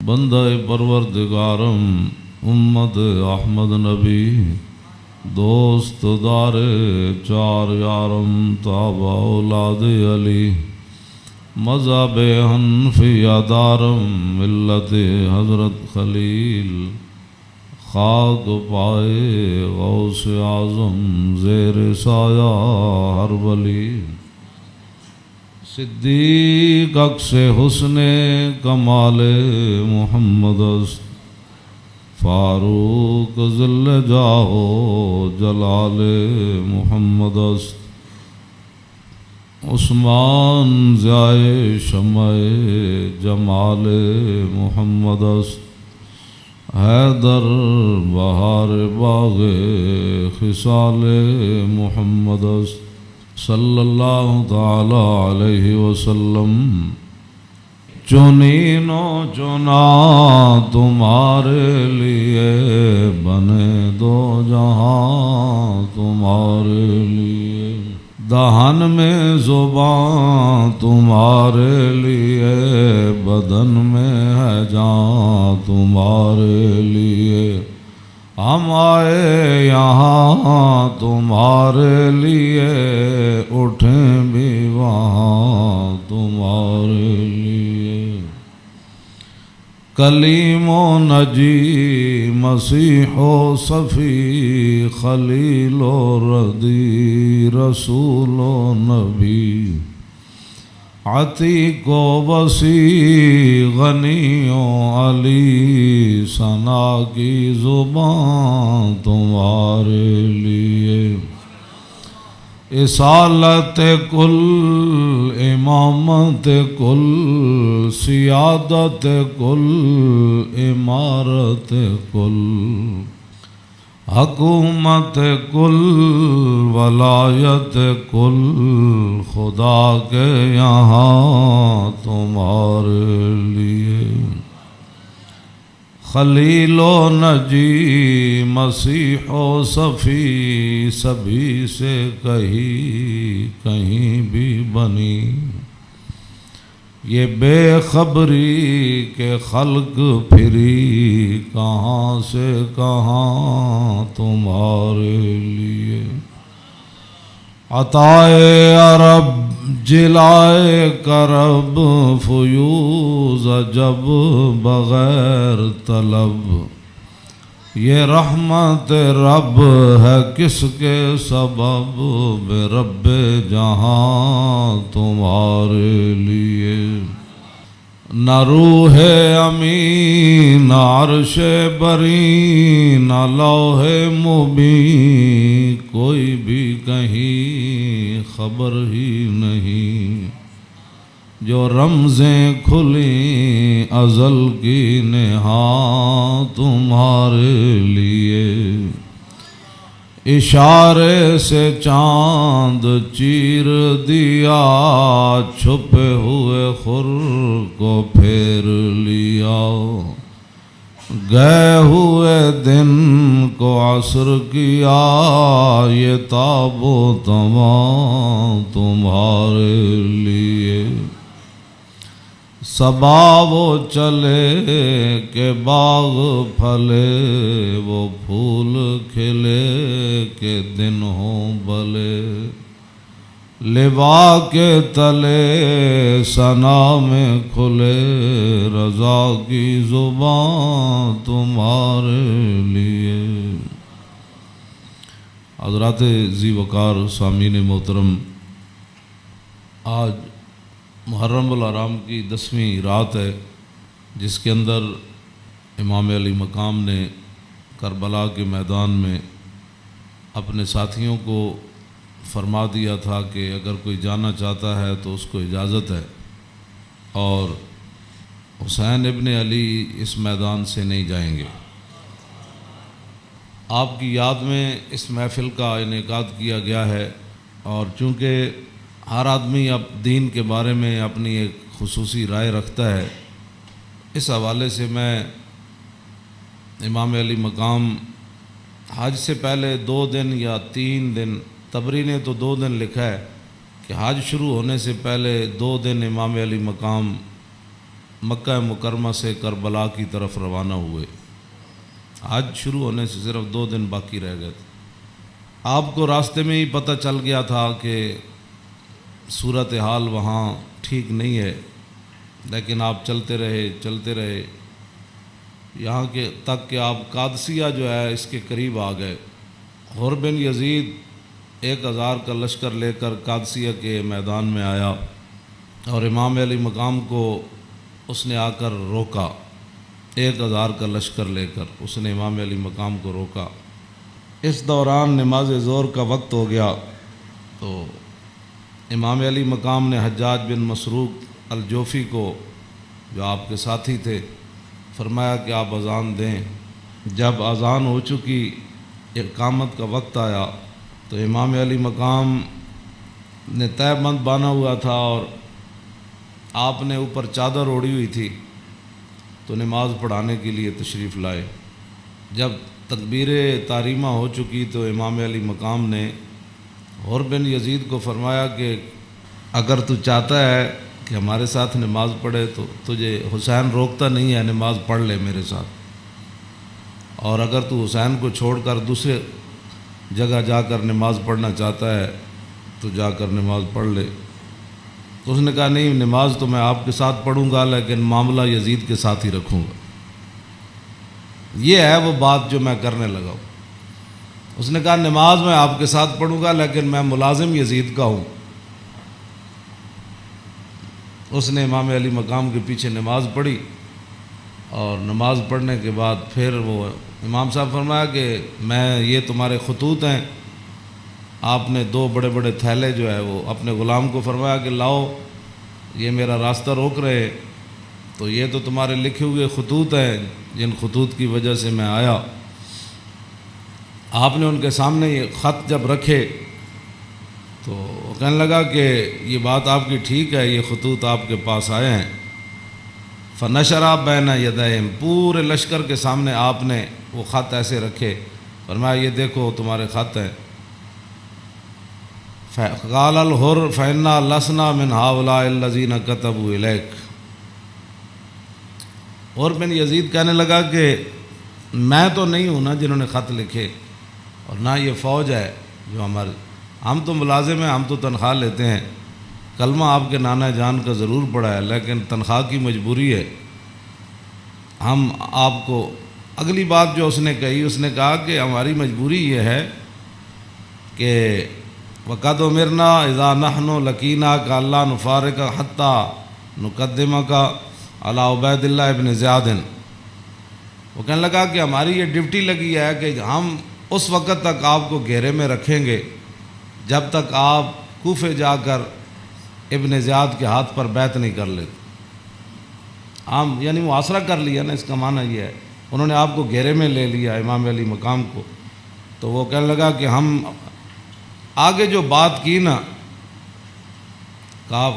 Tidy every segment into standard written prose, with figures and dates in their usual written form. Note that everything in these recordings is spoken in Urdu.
بندہ پروردگارم امت احمد نبی دوست دار چار یارم تابع اولاد علی مذہب حنفیہ دارم ملت حضرت خلیل خاک پائے غوث اعظم زیر سایہ ہر ولی صدیق عکس حسن کمال محمد است فاروق ذل جاہ جلال محمد است عثمان ضیائے شمع جمال محمد است حیدر بہار باغ خصال محمد است صلی اللہ تعالی علیہ وسلم چنین و چنا تمہارے لیے بنے دو جہاں تمہارے لیے دہن میں زبان تمہارے لیے بدن میں ہے جان تمہارے لیے ہم آئے یہاں تمہارے لیے اٹھیں بھی وہاں تمہارے لیے کلیم و نجی مسیح و صفی خلیل و ردی رسول و نبی عتیق و وسیع غنی و علی ثنا کی زبان تمہارے لیے اصالت کل امامت کل سیادت کل امارت کل حکومت کل ولایت کل خدا کے یہاں تمہارے لیے خلیل و نجی مسیح و صفی سبھی سے کہیں بھی بنی یہ بے خبری کے خلق پھری کہاں سے کہاں تمہارے لیے عطائے عرب جلائے کرب فیوز جب بغیر طلب یہ رحمت رب ہے کس کے سبب بے رب جہاں تمہارے لیے نہ روح امین نہ عرش بری نہ لوح مبین کوئی بھی کہیں خبر ہی نہیں جو رمزیں کھلیں ازل کی نہاں تمہارے لیے اشارے سے چاند چیر دیا چھپے ہوئے خور کو پھیر لیا گئے ہوئے دن کو عصر کیا یہ تاب و تمام تمہارے لیے صبا وہ چلے کہ باغ پھلے وہ پھول کھلے کہ دن ہوں بلے لبا کے تلے ثنا میں کھلے رضا کی زبان تمہارے لیے حضرات ذی وقار سامعین محترم آج محرم الحرام کی 10ویں رات ہے جس کے اندر امام علی مقام نے کربلا کے میدان میں اپنے ساتھیوں کو فرما دیا تھا کہ اگر کوئی جانا چاہتا ہے تو اس کو اجازت ہے اور حسین ابن علی اس میدان سے نہیں جائیں گے۔ آپ کی یاد میں اس محفل کا انعقاد کیا گیا ہے اور چونکہ ہر آدمی اب دین کے بارے میں اپنی ایک خصوصی رائے رکھتا ہے، اس حوالے سے میں امام علی مقام حج سے پہلے 2 دن یا 3 دن، طبری نے تو 2 دن لکھا ہے کہ حج شروع ہونے سے پہلے 2 دن امام علی مقام مکہ مکرمہ سے کربلا کی طرف روانہ ہوئے۔ حج شروع ہونے سے صرف 2 دن باقی رہ گئے تھے۔ آپ کو راستے میں ہی پتہ چل گیا تھا کہ صورتحال وہاں ٹھیک نہیں ہے، لیکن آپ چلتے رہے یہاں کے تک کہ آپ قادسیہ جو ہے اس کے قریب آ گئے۔ حر بن یزید 1000 کا لشکر لے کر قادسیہ کے میدان میں آیا اور امام علی مقام کو اس نے آ کر روکا۔ 1000 کا لشکر لے کر اس نے امام علی مقام کو روکا۔ اس دوران نماز ظہر کا وقت ہو گیا تو امام علی مقام نے حجاج بن مسروق الجوفی کو، جو آپ کے ساتھی تھے، فرمایا کہ آپ اذان دیں۔ جب اذان ہو چکی، اقامت کا وقت آیا تو امام علی مقام نے تہہ بند باندھا ہوا تھا اور آپ نے اوپر چادر اوڑھی ہوئی تھی، تو نماز پڑھانے کے لیے تشریف لائے۔ جب تکبیر تحریمہ ہو چکی تو امام علی مقام نے حر بن یزید کو فرمایا کہ اگر تو چاہتا ہے کہ ہمارے ساتھ نماز پڑھے تو تجھے حسین روکتا نہیں ہے، نماز پڑھ لے میرے ساتھ، اور اگر تو حسین کو چھوڑ کر دوسرے جگہ جا کر نماز پڑھنا چاہتا ہے تو جا کر نماز پڑھ لے۔ تو اس نے کہا نہیں، نماز تو میں آپ کے ساتھ پڑھوں گا لیکن معاملہ یزید کے ساتھ ہی رکھوں گا۔ یہ ہے وہ بات جو میں کرنے لگا ہوں۔ اس نے کہا نماز میں آپ کے ساتھ پڑھوں گا لیکن میں ملازم یزید کا ہوں۔ اس نے امام علی مقام کے پیچھے نماز پڑھی، اور نماز پڑھنے کے بعد پھر وہ امام صاحب فرمایا کہ یہ تمہارے خطوط ہیں۔ آپ نے 2 بڑے بڑے تھیلے جو ہے وہ اپنے غلام کو فرمایا کہ لاؤ، یہ میرا راستہ روک رہے، تو یہ تو تمہارے لکھے ہوئے خطوط ہیں جن خطوط کی وجہ سے میں آیا۔ آپ نے ان کے سامنے یہ خط جب رکھے تو وہ کہنے لگا کہ یہ بات آپ کی ٹھیک ہے، یہ خطوط آپ کے پاس آئے ہیں۔ فنشرا بین یدیہم، پورے لشکر کے سامنے آپ نے وہ خط ایسے رکھے، فرمایا یہ دیکھو تمہارے خط ہیں۔ قال الحر فإنا لسنا من هؤلاء الذين كتبوا إليك۔ اور بن یزید کہنے لگا کہ میں تو نہیں ہوں نا جنہوں نے خط لکھے، اور نہ یہ فوج ہے جو ہم تو ملازم ہیں، ہم تو تنخواہ لیتے ہیں، کلمہ آپ کے نانا جان کا ضرور پڑا ہے لیکن تنخواہ کی مجبوری ہے۔ ہم آپ کو اگلی بات جو اس نے کہی، اس نے کہا کہ ہماری مجبوری یہ ہے کہ وَقَدْ أُمِرْنَا إِذَا نَحْنُ لَقِينَاكَ أَلَّا نُفَارِقَكَ حَتَّى نُقَدِّمَكَ عَلَىٰ عُبَيْدِ اللَّهِ بْنِ زِيَادٍ۔ وہ کہنے لگا کہ ہماری یہ ڈیوٹی لگی ہے کہ ہم اس وقت تک آپ کو گھیرے میں رکھیں گے جب تک آپ کوفے جا کر ابن زیاد کے ہاتھ پر بیعت نہیں کر لیتے۔ ہم یعنی محاصرہ کر لیا نا، اس کا معنی یہ ہے انہوں نے آپ کو گھیرے میں لے لیا امام علی مقام کو۔ تو وہ کہنے لگا کہ ہم آگے جو بات کی نا،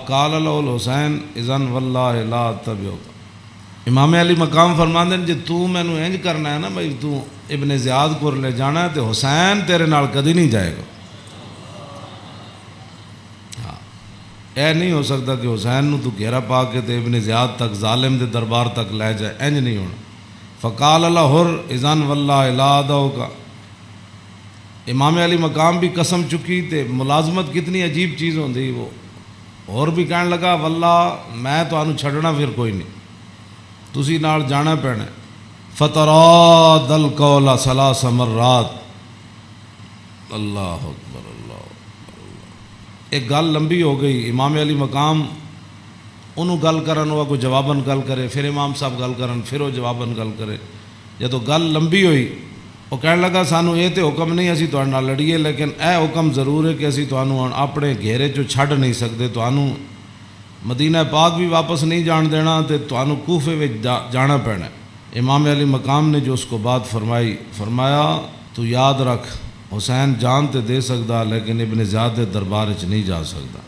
قال له الحسین اذن واللہ لا اتبعک، امام علی مقام فرماندے جی تو مینوں انج کرنا ہے نا بھائی، تو ابن زیاد کو لے جانا ہے تو حسین تیرے نال کدی نہیں جائے گا۔ اے نہیں ہو سکتا کہ حسین نو تو گھیرا پا کے تے ابن زیاد تک ظالم دے دربار تک لے جائے، انج نہیں ہونا۔ فقال الحر اذن واللہ لا ادعوک، امام علی مقام بھی قسم چکی تے ملازمت کتنی عجیب چیز ہوندی، وہ اور بھی کہنے لگا واللہ میں تانوں چھڈنا پھر کوئی نہیں، تسی نال جانا پینا۔ فتراد القول 3 مرات، اللہ اکبر اللہ اکبر۔ ایک گل لمبی ہو گئی، امام علی مقام انہوں گل کرن، وہ کوئی جواباً گل کرے، پھر امام صاحب گل کرن، پھر وہ جواباً گل کرے۔ جدو گل لمبی ہوئی وہ کہنے لگا سانو یہ تو حکم نہیں اسی تہاڈے نال لڑیے، لیکن اے حکم ضرور ہے کہ اسی تانوں اپنے گھیرے چوں چھڈ نہیں سکتے، تانوں مدینہ پاک بھی واپس نہیں جان دینا تے تانوں کوفے وچ جانا پینا۔ امام علی مقام نے جو اس کو بات فرمائی، فرمایا تو یاد رکھ حسین جان تے دے سکدا لیکن ابن زیاد دے دربار وچ نہیں جا سکدا۔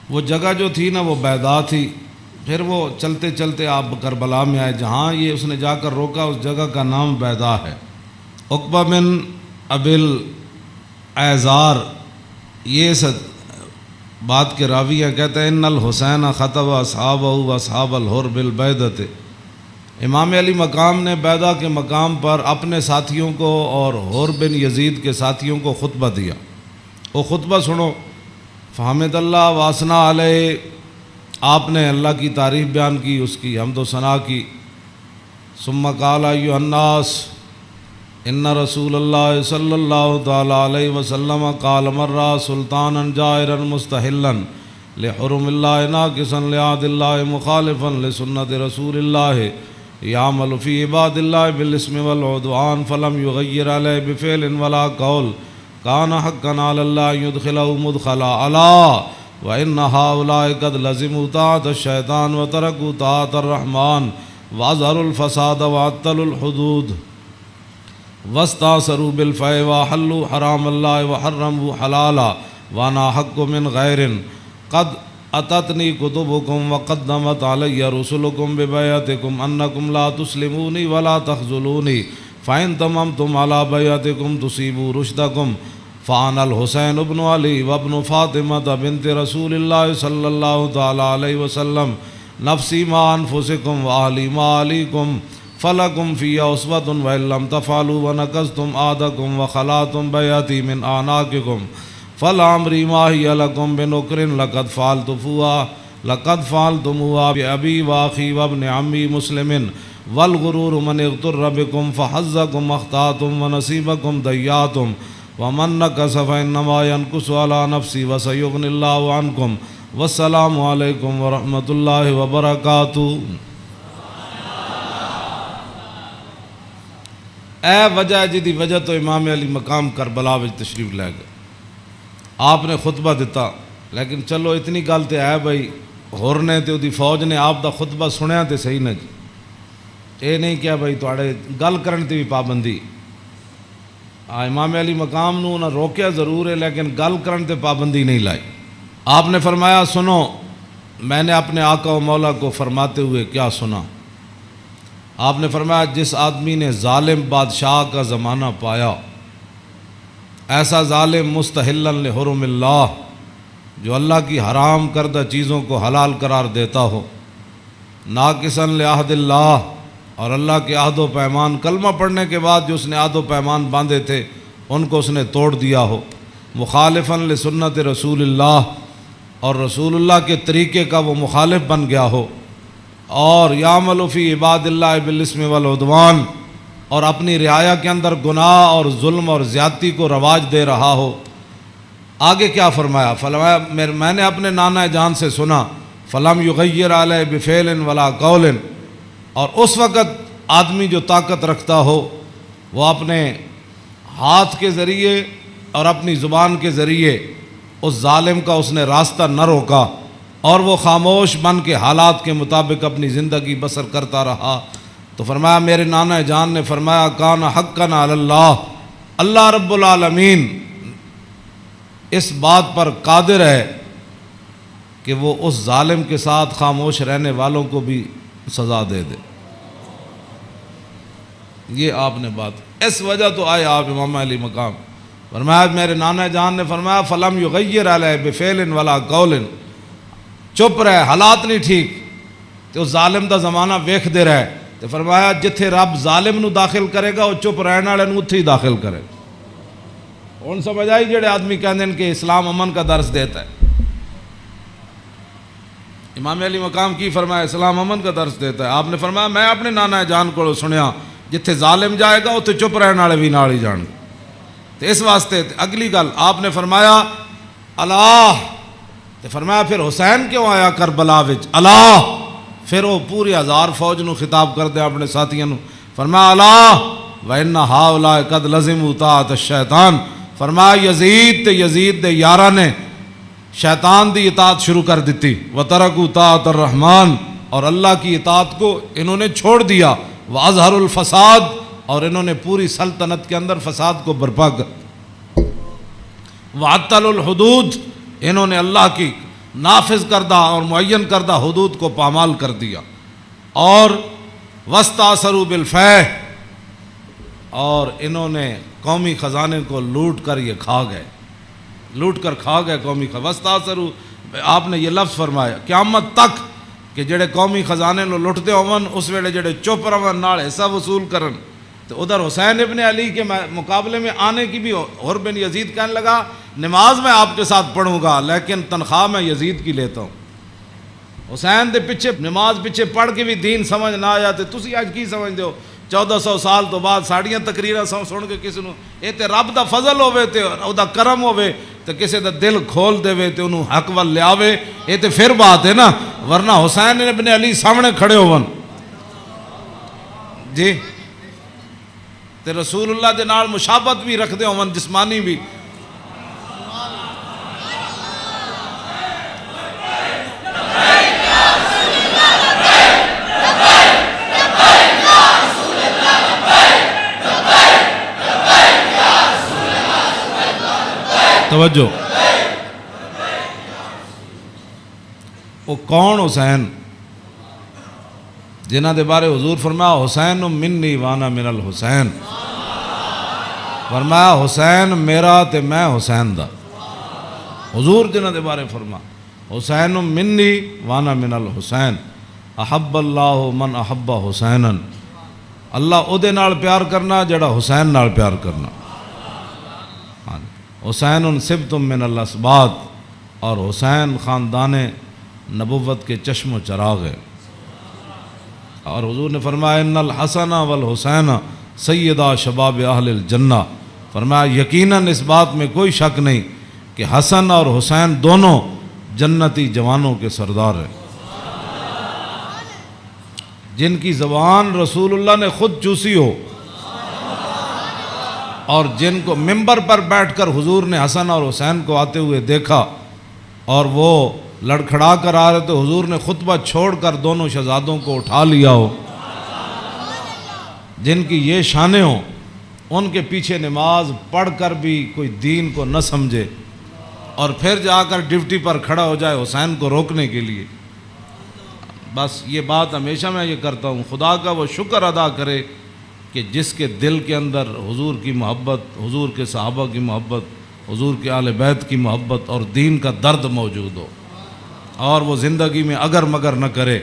وہ جگہ جو تھی نا وہ بیضا تھی۔ پھر وہ چلتے چلتے آپ کربلا میں آئے، جہاں یہ اس نے جا کر روکا اس جگہ کا نام بیضا ہے۔ عقبہ بن ابی الایزار یہ بات کے راوی ہیں، کہتے ہیں ان الحسین خطب اصحابہ و اصحاب الحر بالبیدۃ، امام علی مقام نے بیدہ کے مقام پر اپنے ساتھیوں کو اور حر بن یزید کے ساتھیوں کو خطبہ دیا۔ وہ خطبہ سنو۔ فحمد اللہ واسنا علیہ، آپ نے اللہ کی تعریف بیان کی، اس کی حمد و ثنا کی۔ ثم قال ایھا الناس ان رسول اللہ صلی اللہ تعالی علیہ وسلم قال مرہ سلطانا جائرا مستحلا لحرم اللہ ناقصا لعہد اللہ مخالفا لسنت رسول اللہ یعمل فی عباد اللہ بالاسم والعدوان فلم یغیر علیہ بفعل ولا قول کان حقا علی اللہ یدخلہ مدخلا علا وان ہؤلاء قد لزموا طاعۃ الشیطان وترکوا طاعۃ الرحمن واظہروا الفساد وعطلوا الحدود واستاثروا بالفیء وحلوا حرام اللہ وحرموا حلالا وانا حق من غیر قد اتتنی کتبکم وقدمت علی رسلکم ببیعتکم انکم لا تسلمونی ولا تخذلونی فإن تممتم على بیعتکم تصیبوا رشدکم فانا الحسین ابن علی وابن فاطمہ بنت رسول اللہ صلی اللہ تعالی علیہ وسلم نفسی ما انفسکم واہلی ما علیکم فلکم فی اسوۃ وإن لم تفعلوا ونقضتم عہدکم وخلعتم بیعتی من اعناقکم فلعمری ما ہی لکم بنکر لقد فعلتموها بأبی واخی وابن عمی مسلم والغرور من اغتر بکم فحظکم اخطأتم ونصیبکم ضیعتم ومن نکث فإنما ينکث علی نفسی وسیغنی اللہ عنکم والسلام علیکم ورحمۃ اللہ وبرکاتہ۔ اے وجہ جی دی وجہ تو امام علی مقام کربلا وچ تشریف لے گئے، آپ نے خطبہ دیتا، لیکن چلو اتنی گل تے ہے بھائی ہور نے تے دی فوج نے آپ دا خطبہ سنیا تے صحیح نہ جی، اے نہیں کیا بھائی تواڈے گل کرن تے بھی پابندی۔ امام علی مقام نو نہ روکیا ضرور ہے لیکن گل کرن تے پابندی نہیں لائی۔ آپ نے فرمایا سنو، میں نے اپنے آقا و مولا کو فرماتے ہوئے کیا سنا؟ آپ نے فرمایا جس آدمی نے ظالم بادشاہ کا زمانہ پایا، ایسا ظالم مستحلا لحرم اللہ، جو اللہ کی حرام کردہ چیزوں کو حلال قرار دیتا ہو، ناقصا لعہد اللہ، اور اللہ کے عہد و پیمان، کلمہ پڑھنے کے بعد جو اس نے عہد و پیمان باندھے تھے ان کو اس نے توڑ دیا ہو، مخالفا لسنت رسول اللہ، اور رسول اللہ کے طریقے کا وہ مخالف بن گیا ہو، اور یعمل فی عباد اللہ بالاسم والعدوان، اور اپنی رعایا کے اندر گناہ اور ظلم اور زیادتی کو رواج دے رہا ہو۔ آگے کیا فرمایا؟ فرمایا میں نے اپنے نانا جان سے سنا، فلم یغیر علیہ بفعل ولا قول، اور اس وقت آدمی جو طاقت رکھتا ہو وہ اپنے ہاتھ کے ذریعے اور اپنی زبان کے ذریعے اس ظالم کا اس نے راستہ نہ روکا، اور وہ خاموش بن کے حالات کے مطابق اپنی زندگی بسر کرتا رہا۔ تو فرمایا میرے نانا جان نے فرمایا کان حقا علی اللہ، اللہ رب العالمین اس بات پر قادر ہے کہ وہ اس ظالم کے ساتھ خاموش رہنے والوں کو بھی سزا دے دے۔ یہ آپ نے بات، اس وجہ تو آئے آپ امام علی مقام۔ فرمایا میرے نانا جان نے فرمایا فلم یغیر علیہ بفعل ولا قول، چپ رہے، حالات نہیں ٹھیک تو اس ظالم دا زمانہ ویکھ دے رہے، تو فرمایا جتھے رب ظالم نو داخل کرے گا وہ چپ رہنے والے نو اتھے ہی داخل کرے گا۔ ہن سمجھ آئی جڑے آدمی کہندے ہیں کہ اسلام امن کا درس دیتا ہے، امام علی مقام کی فرمایا اسلام امن کا درس دیتا ہے۔ آپ نے فرمایا میں اپنے نانا جان کو سنیا جتھے ظالم جائے گا اتھے چپ رہنے والے بھی نال ہی جان گے۔ تو اس واسطے اگلی گل آپ نے فرمایا اللہ، تو فرمایا پھر حسین کیوں آیا کربلا وچ اللہ؟ پھر وہ پوری ہزار فوج نو خطاب کر دے اپنے ساتھیوں نو، فرمایا اللہ وَإِنَّ هَؤُلَاءِ قَدْ لَزِمُوا طَاعَةَ الشَّيْطَانِ، فرمایا یزید تے یزید دے یاراں نے شیطان دی اطاعت شروع کر دیتی، وَتَرَكُوا طَاعَةَ الرَّحْمَانِ، اور اللہ کی اطاعت کو انہوں نے چھوڑ دیا، وَأَظْهَرُوا الْفَسَادِ، اور انہوں نے پوری سلطنت کے اندر فساد کو برپا کر، وَعَطَّلُوا الْحُدُودِ، انہوں نے اللہ کی نافذ کردہ اور معین کردہ حدود کو پامال کر دیا، اور وَاسْتَأْثَرُوا بِالْفَیْءِ، اور انہوں نے قومی خزانے کو لوٹ کر یہ کھا گئے، لوٹ کر کھا گئے قومی خزانے۔ وَاسْتَأْثَرُوا آپ نے یہ لفظ فرمایا قیامت تک کہ جڑے قومی خزانے نو لٹتے ہون اس ویلے جڑے چپ رہن نال حصہ وصول کرن، تو ادھر حسین ابن علی کے مقابلے میں آنے کی بھی اور بن یزید کہنے لگا نماز میں آپ کے ساتھ پڑھوں گا لیکن تنخواہ میں یزید کی لیتا ہوں۔ حسین دے پیچھے نماز پیچھے پڑھ کے بھی دین سمجھ نہ آیا تے تسی اج کی سمجھ دیو 1400 سال تو بعد ساڑیاں تقریراں سن کے کسی نو اے تے رب دا فضل ہوے تے او دا کرم ہوے تے کسی دا دل کھول دے تے انہوں حق ول لیاوے، اے تے پھر بات ہے نا، ورنہ حسین ابن علی سامنے کھڑے ہون جی تے رسول اللہ دے نال مشابہت بھی رکھ دے ہون جسمانی بھی۔ توجہ، وہ کون حسین جنہ دے بارے حضور فرمایا حسین منی وانا من الحسین، فرمایا حسین میرا تے میں حسین دا، حضور جنہ دے بارے فرما حسین منی وانا من الحسین، احب اللہ من احب حسینا، اللہ او دے نال پیار کرنا جڑا حسین نال پیار کرنا۔ حسین سبت من الاسباط، اور حسین خاندان نبوت کے چشم و چراغ ہے۔ اور حضور نے فرمایا ان الحسن والحسین سیدا شباب اہل الجنہ، فرمایا یقیناً اس بات میں کوئی شک نہیں کہ حسن اور حسین دونوں جنتی جوانوں کے سردار ہیں، جن کی زبان رسول اللہ نے خود چوسی ہو، اور جن کو ممبر پر بیٹھ کر حضور نے حسن اور حسین کو آتے ہوئے دیکھا اور وہ لڑکھڑا کر آ رہے تو حضور نے خطبہ چھوڑ کر دونوں شہزادوں کو اٹھا لیا ہو، جن کی یہ شانیں ہوں، ان کے پیچھے نماز پڑھ کر بھی کوئی دین کو نہ سمجھے اور پھر جا کر ڈیوٹی پر کھڑا ہو جائے حسین کو روکنے کے لیے۔ بس یہ بات ہمیشہ میں یہ کرتا ہوں، خدا کا وہ شکر ادا کرے کہ جس کے دل کے اندر حضور کی محبت، حضور کے صحابہ کی محبت، حضور کے اہل بیت کی محبت اور دین کا درد موجود ہو، اور وہ زندگی میں اگر مگر نہ کرے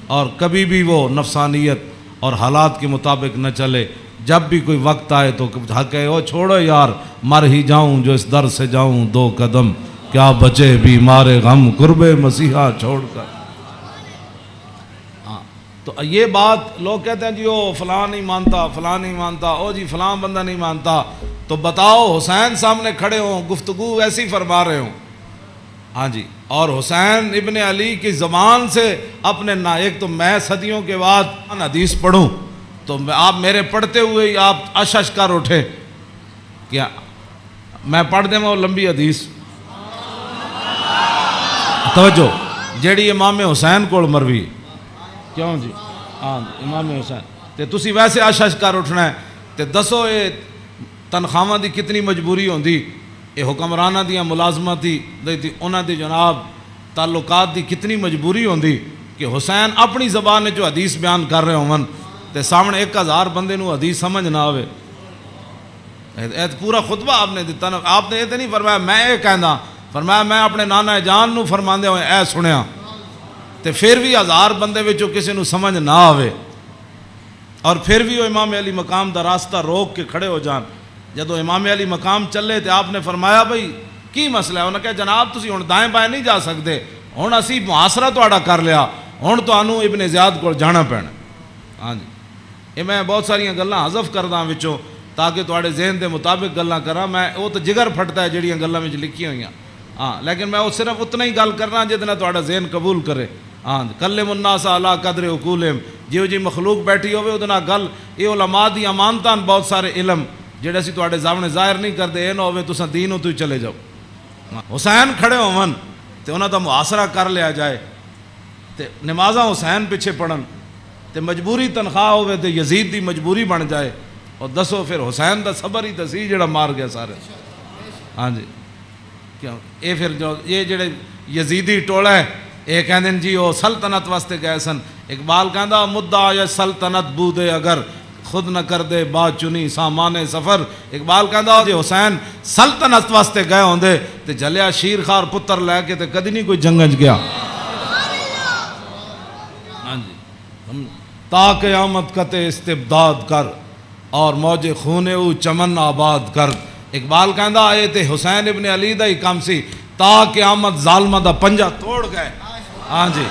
اور کبھی بھی وہ نفسانیت اور حالات کے مطابق نہ چلے، جب بھی کوئی وقت آئے تو کہے او چھوڑو یار مر ہی جاؤں جو اس در سے جاؤں 2 قدم، کیا بچے بیمار غم قرب مسیحا چھوڑ کر۔ تو یہ بات لوگ کہتے ہیں جی وہ فلاں نہیں مانتا، فلاں نہیں مانتا، او جی فلاں بندہ نہیں مانتا، تو بتاؤ حسین سامنے کھڑے ہوں گفتگو ایسی فرما رہے ہوں، ہاں جی، اور حسین ابن علی کی زبان سے اپنے ایک تو میں صدیوں کے بعد حدیث پڑھوں تو آپ میرے پڑھتے ہوئے ہی آپ اشش کر اٹھے، کیا میں پڑھ دیں وہ لمبی حدیث، توجہ جیڑی امام حسین کو مروی، کیوں جی ہاں امام حسین تے تسی ویسے اشش کر اٹھنا ہے تے دسو یہ تنخواہاں دی کتنی مجبوری ہوندی، یہ حکمرانہ دیاں ملازمت دی انہاں دی جناب تعلقات دی کتنی مجبوری ہوندی کہ حسین اپنی زبان جو حدیث بیان کر رہے ہوں تے سامنے 1000 بندے نو حدیث سمجھ نہ آوے۔ پورا خطبہ آپ نے دیتا نا، آپ نے یہ تو نہیں فرمایا میں یہ کہنا، فرمایا میں اپنے نانا جان نو فرماندے ہوئے اے سنیا، تے پھر بھی 1000 بندے وچوں کسی نو سمجھ نہ آوے اور پھر بھی وہ امام علی مقام دا راستہ روک کے کھڑے ہو جان۔ جدو امام علی مقام چلے تے آپ نے فرمایا بھئی کی مسئلہ ہے؟ انہوں نے کہا جناب تسی ہن دائیں بائیں نہیں جا سکتے، ہن اسی محاصرہ تہاڈا کر لیا، ہن تانوں ابن زیاد کول جانا پینا۔ ہاں جی، یہ میں بہت ساریاں گلاں حذف کردا وچوں تاکہ تہاڈے ذہن دے مطابق گلاں کراں، میں وہ تو جگر پھٹتا ہے جڑیاں گلاں وچ لکھی ہوئیاں، ہاں لیکن میں وہ صرف اتنا ہی گل کرنا جتنا تہاڈا ذہن قبول کرے۔ ہاں کلم الناس علی قدر عقولہم، جیو جی مخلوق بیٹھی ہوئے ادنا گل، یہ علماء دی امانتاں بہت سارے علم جڑے اسی تہاڈے سامنے ظاہر نہیں کرتے، اے نہ ہوے تساں دین تو ہی چلے جاؤ۔ حسین کھڑے ہون تے انہاں دا محاصرہ کر لیا جائے تے نمازاں حسین پیچھے پڑھن تے مجبوری تنخواہ ہوے تے یزید دی مجبوری بن جائے، اور دسو پھر حسین دا صبر ہی سی جڑا مار گیا سارے۔ ہاں جی، کیوں اے پھر جو یہ جڑے یزیدی ٹولا ہے یہ کہندے جی وہ سلطنت واسطے گئے سن، اقبال کہندا مدعا یا سلطنت بودے اگر خود نہ کر دے بات چنی سامان سفر. اقبال کہندا جے حسین سلطنت واسطے گئے ہوندے تے جلیا شیر خار پتر لے کے تے کدی نہیں کوئی جنگ گیا. ہاں جی تا قیامت قطع استبداد کر اور موج خون او چمن آباد کر. اقبال کہندا اے تے حسین ابن علی دا ہی کام سی تا قیامت ظالمہ دا پنجہ توڑ گئے. ہاں جی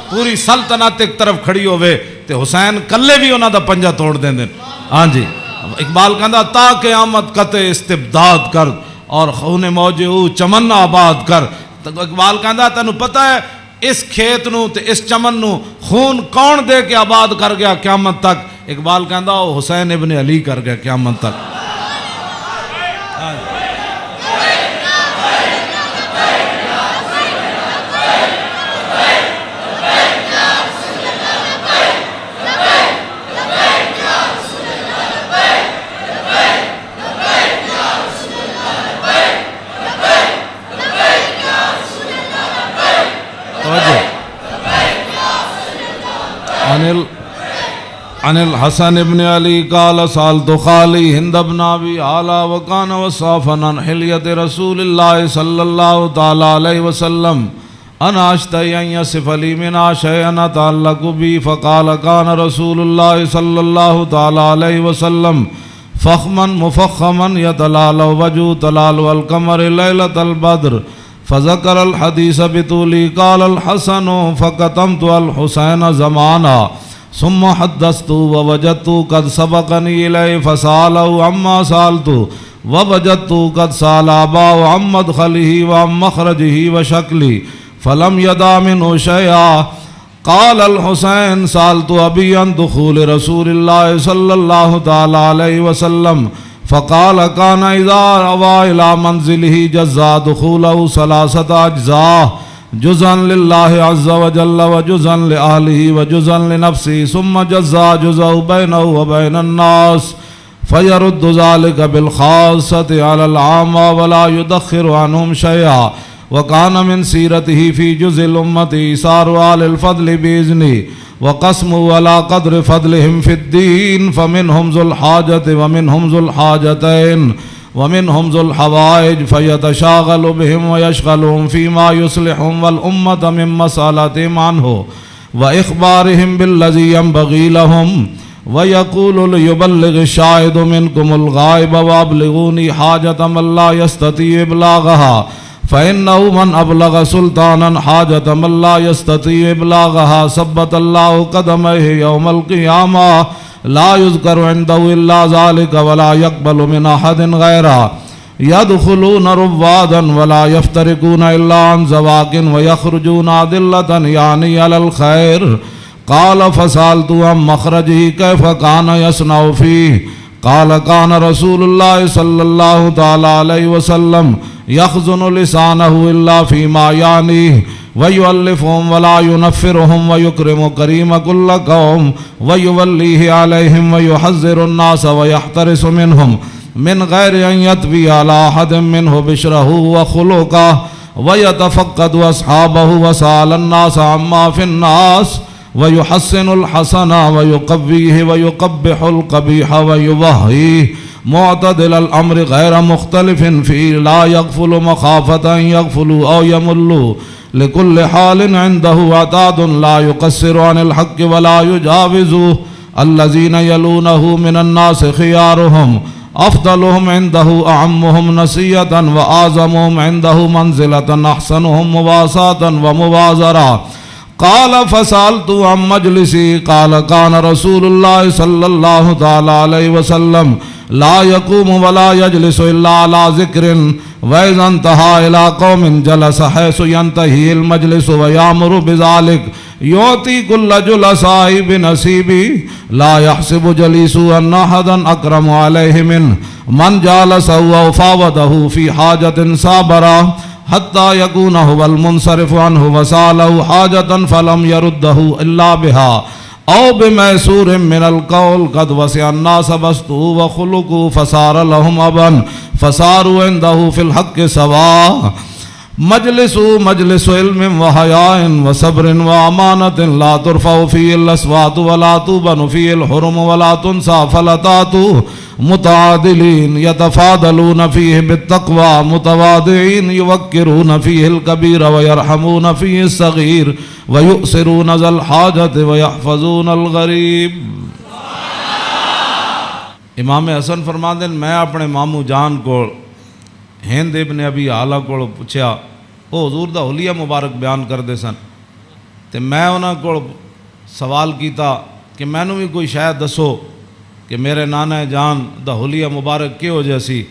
پوری سلطنت ایک طرف کھڑی ہوئے تے حسین کلے بھی انہاں دا پنجہ توڑ دیں دیں. ہاں جی اقبال کہندا تا قیامت قطع استبداد کر اور خون موج او چمن آباد کر. اقبال کہندا تینوں پتہ ہے اس کھیت نو تے اس چمن نو خون کون دے کے آباد کر گیا قیامت تک؟ اقبال کہندا وہ حسین ابن علی کر گیا قیامت تک. عن الحسن ابن علی قال سالت خالی ہند بن ابی اعلیٰ وکان وصافا عن حلیت رسول اللہ صلی اللہ تعالی علیہ وسلم انا اشتہی ان یصف لی منا شیئا تعلق بی فقال کان رسول اللہ صلی اللہ تعالی علیہ وسلم فخما مفخما یتلال وجو تلال والقمر لیلۃ البدر فذکر الحدیث بطولی قال الحسن فقتمت الحسین زمانا ثم حدثت ووجدت قد سبقني إليه فسأله عما سألت ووجدت قد سأل أباه عن مدخله وعن مخرجه وشكله فلم يدع منه شيئا. قال الحسين سألت أبي عن دخول رسول الله صلى الله تعالى عليه وسلم فقال كان إذا أوى إلى منزله جزا دخوله 3 أجزاء جزءا لله عز وجل وجزءا لأهله وجزءا لنفسه ثم جزا جزء بينه وبين الناس فيرد ذلك بالخاصة على العامة ولا يدخر عنهم شيئا. وكان من سيرته في جزء الأمة إيثار آل الفضل بإذنه وقسمه على قدر فضلهم في الدين فمنهم ذو الحاجة ومنهم ذو الحاجتين ومنهم ذو الحوائج فيتشاغل بهم ويشغلهم فيما يصلحهم والأمة من مسألتهم عنه وإخبارهم بالذي ينبغي لهم ويقول ليبلغ الشاهد منكم الغائب وأبلغوني حاجة من لا يستطيع إبلاغها فإنه من أبلغ سلطانا حاجة من لا يستطيع إبلاغها ثبت الله قدميه يوم القيامة لا يذكر عنده إلا ذلك ولا يقبل من أحد غيره يدخلون روادا ولا يفترقون إلا عن زواق ويخرجون أدلة يعني على الخير. قال فسألت عن مخرجه كيف كان يصنع فيه قال كان رسول الله صلى الله تعالى عليه وسلم يخزن لسانه إلا فيما يعنيه ويؤلفهم ولا ينفرهم ويكرم كريم كل قوم ويوليه عليهم ويحذر الناس ويحترس منهم من غير أن يتبي على أحد منه بشره وخلقه ويتفقد أصحابه وسأل الناس عما في الناس ويحسن الحسن ويقويه ويقبح القبيح ويوهيه معتدل الأمر غير مختلف فيه لا يغفل مخافة أن يغفلوا أو يملوا لكل حال عنده عتاد لا يقصر عن الحق ولا يجاوزه الذين يلونه من الناس خيارهم أفضلهم عنده أعمهم نسية وأعظمهم عنده منزلة أحسنهم مواساة ومبازرة. قال فسألت عن مجلسي قال كان رسول الله صلى الله تعالى عليه وسلم لا يقوم ولا يجلس إلا على ذكر وإذا انتهى إلى قوم جلس حيث ينتهي المجلس ويأمر بذلك يعطي كل جلسائه بنصيبه لا يحسب جليس أن أحدا أكرم عليه منه من جالسه وفاوضه في حاجة صابرة حتى يكون هو المنصرف عنه وسأله حاجة فلم يرده إلا بها أو بميسور من القول قد وسع الناس بسطه وخلقه فصار لهم أبا فصاروا عنده في الحق سواء مجلس علم و حیاء و صبر و امانت لا ترفع فیہ الاصوات ولا تبن فیہ الحرم ولا تنسى فلتات متعادلین یتفاضلون فیہ بالتقوى متواضعین یوقرون فیہ الکبیر ویرحمون فیہ الصغیر ویؤثرون ذا الحاجۃ ویحفظون الغریب۔ امام حسن فرماندے میں اپنے ماموں جان کو ہند ابن ابی آلہ کو پوچھا، وہ حضور دا حلیہ مبارک بیان کردے سن، تے میں انہاں کو سوال کیتا کہ مینوں بھی کوئی شاید دسو کہ میرے نانا جان دا حلیہ مبارک کہو جہا سی،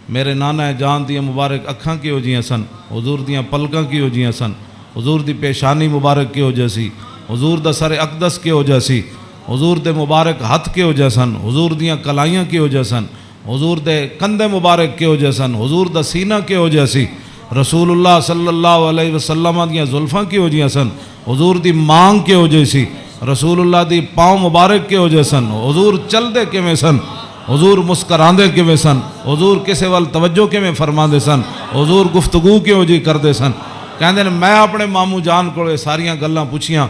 میرے نانا جان دیاں مبارک اکھاں کہو جیاں سن، حضور دیاں پلکاں کہو جیاں سن، حضور دی پیشانی مبارک کہو جہا سی، حضور دا سر اقدس کہو جہا سی، حضور دے مبارک ہتھ کہو جہا سن، حضور دیاں کلائیاں کہو جہا سن، حضور دے کندھے مبارک کہو جہا سن، حضور دا سینہ کہو جہا سی، رسول اللہ صلی اللہ علیہ وسلم دیاں زلفاں کہو جہاں سن، حضور دی مانگ کہو جہی سی، رسول اللہ دی پاؤں مبارک کہو جہے سن، حضور چل دے کیویں سن، حضور مسکراندے کیویں سن، حضور کسے وال توجہ کیویں فرماندے سن، حضور گفتگو کیوں جی کردے سن۔ کہندے نے میں اپنے ماموں جان کو ساریاں گلاں پوچھیاں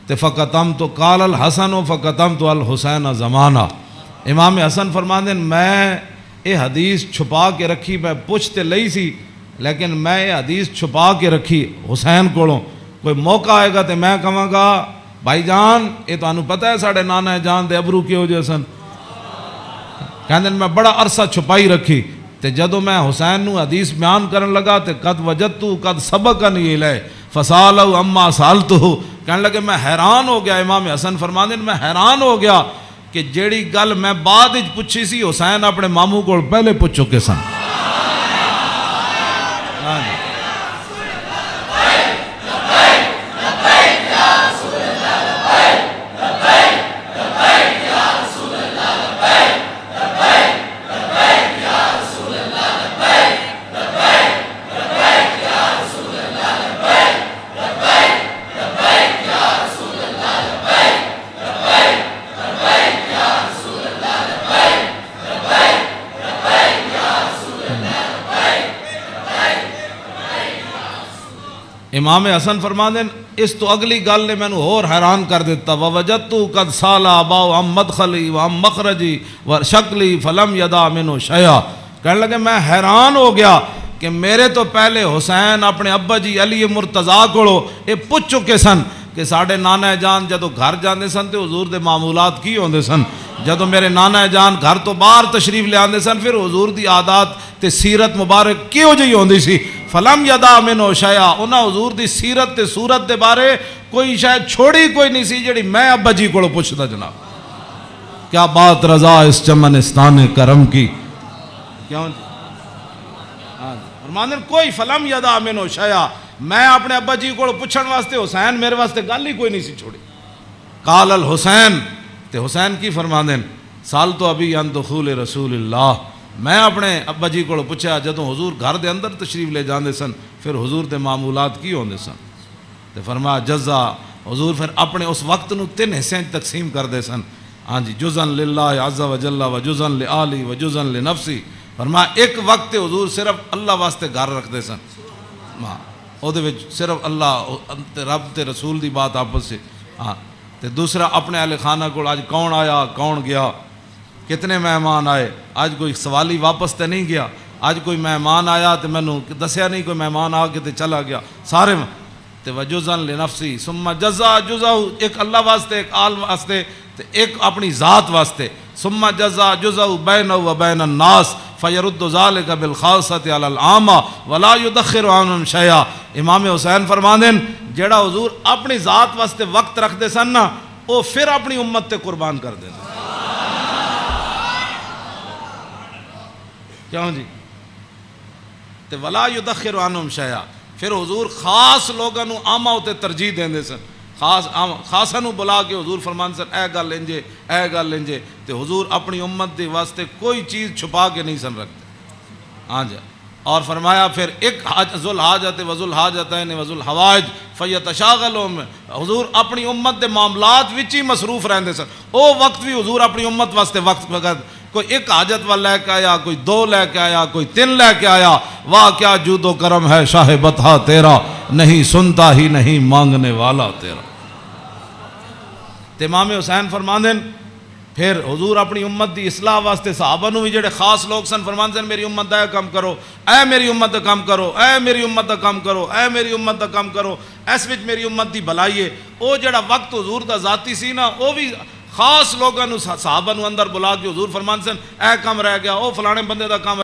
تے فقطمت قال الحسن فقطمت الحسین زمانہ۔ امام حسن فرماندے میں یہ حدیث چھپا کے رکھی، میں پوچھ تے لئی سی لیکن میں یہ حدیث چھپا کے رکھی حسین کولوں، کوئی موقع آئے گا تے میں کہاں گا بھائی جان یہ تانوں پتہ ہے ساڑھے نانا جان دے ابرو کیوں جے سن۔ کہندے میں بڑا عرصہ چھپائی رکھی تے جدوں میں حسین نو حدیث بیان کرن لگا تے قد وجدتو قد سبقنی الیہ فسالو اما سالتو، کہنے لگے میں حیران ہو گیا۔ امام حسن فرماندے میں حیران ہو گیا کہ جیڑی گل میں بعد وچ پوچھی سی حسین اپنے ماموں کو پہلے پوچھ چکے سن۔ امام حسن فرماندے اس تو اگلی گل نے مینوں اور حیران کر دیتا، ووجدت قد سالا اباؤ ام مدخلی و ام مخرجی و شکلی فلم یدا منو شیئا۔ کہنے لگے میں حیران ہو گیا کہ میرے تو پہلے حسین اپنے ابا جی علی مرتضیٰ کو یہ پوچھ چکے سن کہ ساڑھے نانا جان جدو گھر جاندے سن تے حضور دے معمولات کی ہوندے سن، جدو میرے نانا جان گھر تو باہر تشریف لے آندے سن پھر حضور دی عادات تے سیرت مبارک کیوں جی ہوندی سی، فلم یدا منو شیئا، انہاں حضور دی سیرت تے صورت دے بارے کوئی شاید چھوڑی کوئی نہیں سی جڑی میں ابا جی کو پوچھتا جناب۔ کیا بات رضا اس چمنستان کرم کی، کیوں فرماندے کوئی فلم یدا منو شیئا، میں اپنے ابا جی کو پوچھن واسطے حسین میرے واسطے گل ہی کوئی نہیں سی چھوڑی۔ قال الحسین، تے حسین کی فرماندے سال تو ابھی ان دخول رسول اللہ، میں اپنے ابا جی کو پوچھا جدوں حضور گھر دے اندر تشریف لے جاندے سن پھر حضور دے معمولات کی ہوندے سن، تے فرمایا جزا، حضور پھر اپنے اس وقت نو 3 حصے تقسیم کر دے سن، ہاں جی، جزن للہ عز و جل و جزن لآلی و جزن لنفسی۔ فرمایا ایک وقت حضور صرف اللہ واسطے گھر رکھ دے سن، او دے وچ صرف اللہ رب تے رسول دی بات آپس سے، ہاں تے دوسرا اپنے اہل خانہ کو آج کون آیا کون گیا، کتنے مہمان آئے، آج کوئی سوالی واپس تے نہیں گیا، آج کوئی مہمان آیا تے میں نے دسیا نہیں کوئی مہمان آ کے تے چلا گیا، سارے تے وجزن لنفسی ثم جزا جزا، ایک اللہ واسطے ایک آل واسطے تے ایک اپنی ذات واسطے، ثم جزا جزا بینہ و بین الناس فیرد ذالک بالخاصۃ علی العامہ ولا یدخر عنہم شیئا۔ امام حسین فرماندے جیڑا حضور اپنی ذات واسطے وقت رکھ دے سن نا وہ پھر اپنی امت تے قربان کر دے سن، کیوں جی، تے ولا یدخر عنہم شیئا، پھر حضور خاص لوگاں نو عامہ تے ترجیح دیندے سن، خاصاں نو بلا کے حضور فرمان سن اے گل انجے اے گل انجے، تے حضور اپنی امت دے واسطے کوئی چیز چھپا کے نہیں سن رکھتے، ہاں جی۔ اور فرمایا پھر ایک ذو الحاجت و ذو الحاجتین و ذو الحوائج فیتشاغلون، حضور اپنی امت دے معاملات وچ ہی مصروف رہندے سن، او وقت بھی حضور اپنی امت واسطے وقت کوئی ایک حاجت والا لے کے آیا، کوئی دو لے کے آیا، کوئی تین لے کے آیا. واہ کیا جود و کرم ہے شاہ بطحا تیرا، نہیں سنتا ہی نہیں مانگنے والا تیرا. تے امام حسین فرماندے پھر حضور اپنی امت دی اصلاح واسطے صحابہ نو بھی جڑے خاص لوگ سن فرماندے میری امت دا کام کرو، اے میری امت دا کام کرو، اے میری امت دا کام کرو، اے میری امت دا کام کرو. اس وچ میری امت دی بھلائی ہے. او جڑا وقت حضور دا ذاتی سی نا، او بھی خاص لوگاں نو صحابہ نو اندر بلا کے حضور فرماندے سن اے کام رہ گیا، او فلانے بندے دا کام